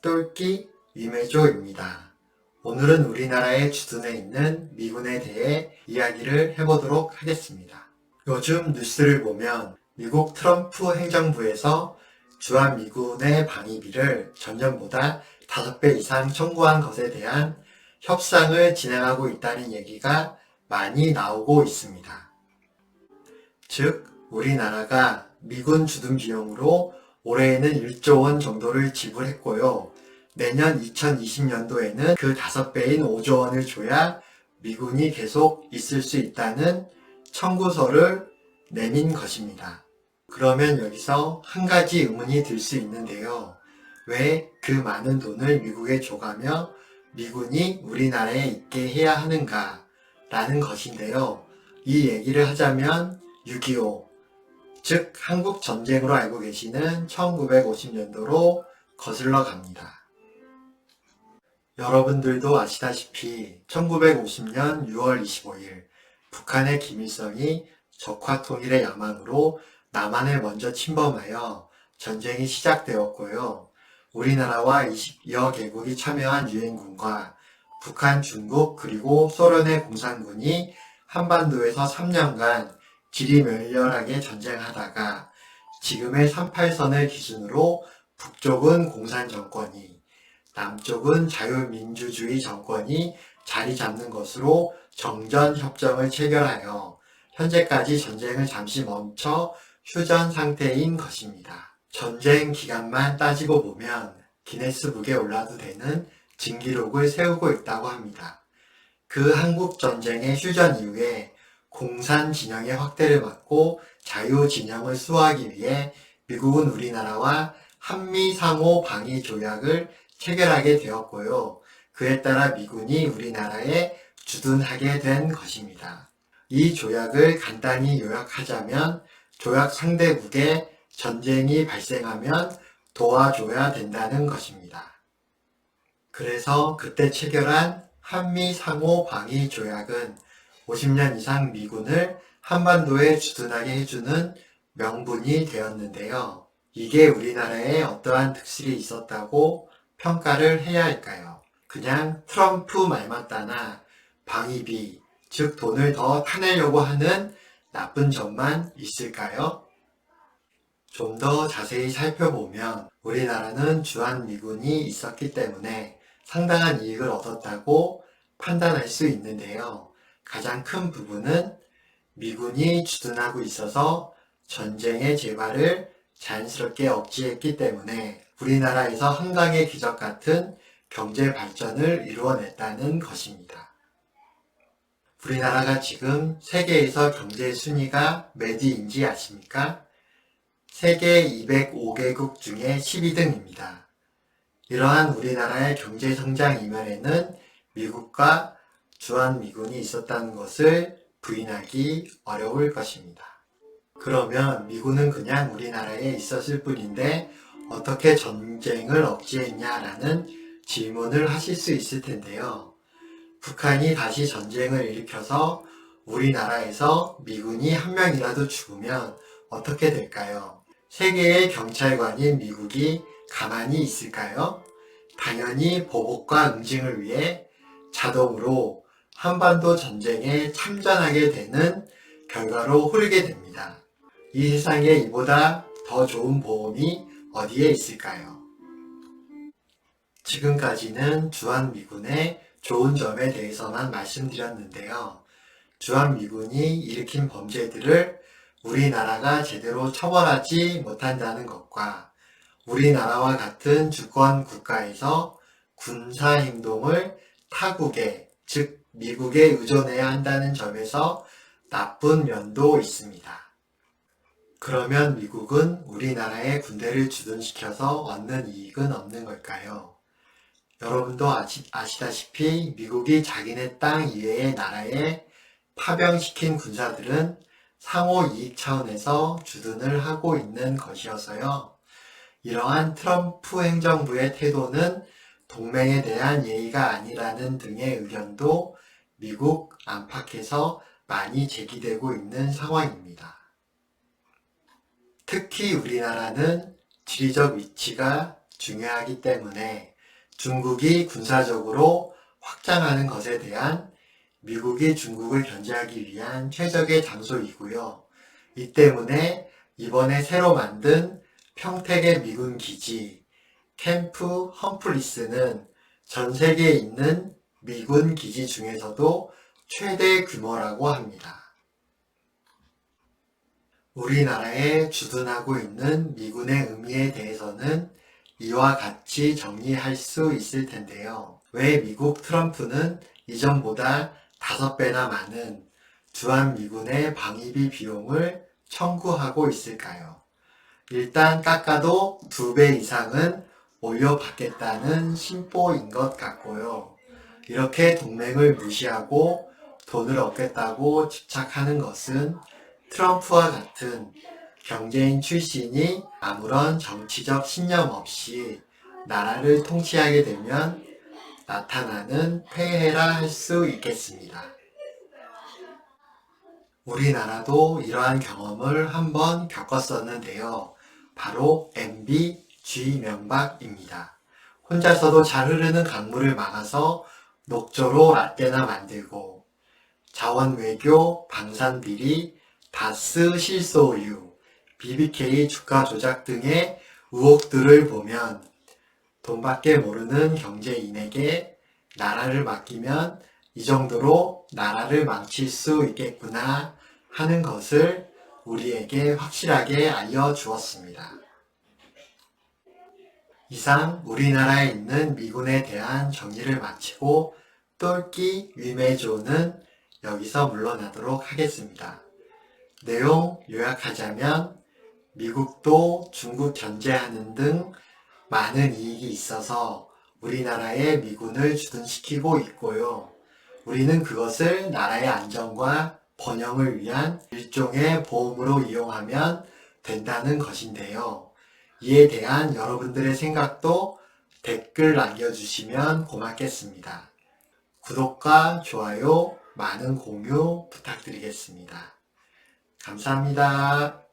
똘끼 위메조입니다. 오늘은 우리나라의 주둔해 있는 미군에 대해 이야기를 해보도록 하겠습니다. 요즘 뉴스를 보면 미국 트럼프 행정부에서 주한미군의 방위비를 전년보다 5배 이상 청구한 것에 대한 협상을 진행하고 있다는 얘기가 많이 나오고 있습니다. 즉, 우리나라가 미군 주둔 비용으로 올해에는 1조 원 정도를 지불했고요. 내년 2020년도에는 그 5배인 5조 원을 줘야 미군이 계속 있을 수 있다는 청구서를 내민 것입니다. 그러면 여기서 한 가지 의문이 들 수 있는데요. 왜 그 많은 돈을 미국에 줘가며 미군이 우리나라에 있게 해야 하는가 라는 것인데요. 이 얘기를 하자면 6.25, 즉 한국 전쟁으로 알고 계시는 1950년도로 거슬러 갑니다. 여러분들도 아시다시피 1950년 6월 25일 북한의 김일성이 적화통일의 야망으로 남한을 먼저 침범하여 전쟁이 시작되었고요. 우리나라와 20여 개국이 참여한 유엔군과 북한, 중국 그리고 소련의 공산군이 한반도에서 3년간 지리멸렬하게 전쟁하다가 지금의 38선을 기준으로 북쪽은 공산 정권이, 남쪽은 자유민주주의 정권이 자리 잡는 것으로 정전협정을 체결하여 현재까지 전쟁을 잠시 멈춰 휴전 상태인 것입니다. 전쟁 기간만 따지고 보면 기네스북에 올라도 되는 진기록을 세우고 있다고 합니다. 그 한국전쟁의 휴전 이후에 공산 진영의 확대를 막고 자유 진영을 수호하기 위해 미국은 우리나라와 한미 상호 방위 조약을 체결하게 되었고요. 그에 따라 미군이 우리나라에 주둔하게 된 것입니다. 이 조약을 간단히 요약하자면 조약 상대국에 전쟁이 발생하면 도와줘야 된다는 것입니다. 그래서 그때 체결한 한미 상호 방위 조약은 50년 이상 미군을 한반도에 주둔하게 해주는 명분이 되었는데요. 이게 우리나라에 어떠한 득실이 있었다고 평가를 해야 할까요? 그냥 트럼프 말 맞다나 방위비, 즉 돈을 더 타내려고 하는 나쁜 점만 있을까요? 좀 더 자세히 살펴보면 우리나라는 주한미군이 있었기 때문에 상당한 이익을 얻었다고 판단할 수 있는데요. 가장 큰 부분은 미군이 주둔하고 있어서 전쟁의 재발을 자연스럽게 억제했기 때문에 우리나라에서 한강의 기적 같은 경제 발전을 이루어냈다는 것입니다. 우리나라가 지금 세계에서 경제 순위가 몇 위인지 아십니까? 세계 205개국 중에 12등입니다. 이러한 우리나라의 경제 성장 이면에는 미국과 주한미군이 있었다는 것을 부인하기 어려울 것입니다. 그러면 미군은 그냥 우리나라에 있었을 뿐인데 어떻게 전쟁을 억제했냐라는 질문을 하실 수 있을 텐데요. 북한이 다시 전쟁을 일으켜서 우리나라에서 미군이 한 명이라도 죽으면 어떻게 될까요? 세계의 경찰관인 미국이 가만히 있을까요? 당연히 보복과 응징을 위해 자동으로 한반도 전쟁에 참전하게 되는 결과로 흐르게 됩니다. 이 세상에 이보다 더 좋은 보험이 어디에 있을까요? 지금까지는 주한미군의 좋은 점에 대해서만 말씀드렸는데요. 주한미군이 일으킨 범죄들을 우리나라가 제대로 처벌하지 못한다는 것과 우리나라와 같은 주권 국가에서 군사행동을 타국에, 즉 미국에 의존해야 한다는 점에서 나쁜 면도 있습니다. 그러면 미국은 우리나라에 군대를 주둔시켜서 얻는 이익은 없는 걸까요? 여러분도 아시다시피 미국이 자기네 땅 이외의 나라에 파병시킨 군사들은 상호 이익 차원에서 주둔을 하고 있는 것이어서요. 이러한 트럼프 행정부의 태도는 동맹에 대한 예의가 아니라는 등의 의견도 미국 안팎에서 많이 제기되고 있는 상황입니다. 특히 우리나라는 지리적 위치가 중요하기 때문에 중국이 군사적으로 확장하는 것에 대한 미국이 중국을 견제하기 위한 최적의 장소이고요. 이 때문에 이번에 새로 만든 평택의 미군 기지 캠프 험프리스는 전 세계에 있는 미군 기지 중에서도 최대 규모라고 합니다. 우리나라에 주둔하고 있는 미군의 의미에 대해서는 이와 같이 정리할 수 있을 텐데요. 왜 미국 트럼프는 이전보다 5배나 많은 주한미군의 방위비 비용을 청구하고 있을까요? 일단 깎아도 2배 이상은 올려받겠다는 심보인 것 같고요. 이렇게 동맹을 무시하고 돈을 얻겠다고 집착하는 것은 트럼프와 같은 경제인 출신이 아무런 정치적 신념 없이 나라를 통치하게 되면 나타나는 폐해라 할 수 있겠습니다. 우리나라도 이러한 경험을 한번 겪었었는데요. 바로 MB G명박입니다. 혼자서도 잘 흐르는 강물을 막아서 녹조로 라떼나 만들고 자원외교, 방산비리, 다스 실소유, BBK 주가 조작 등의 의혹들을 보면 돈밖에 모르는 경제인에게 나라를 맡기면 이 정도로 나라를 망칠 수 있겠구나 하는 것을 우리에게 확실하게 알려주었습니다. 이상 우리나라에 있는 미군에 대한 정리를 마치고 똘끼 위메조는 여기서 물러나도록 하겠습니다. 내용 요약하자면 미국도 중국 견제하는 등 많은 이익이 있어서 우리나라에 미군을 주둔시키고 있고요. 우리는 그것을 나라의 안정과 번영을 위한 일종의 보험으로 이용하면 된다는 것인데요. 이에 대한 여러분들의 생각도 댓글 남겨주시면 고맙겠습니다. 구독과 좋아요, 많은 공유 부탁드리겠습니다. 감사합니다.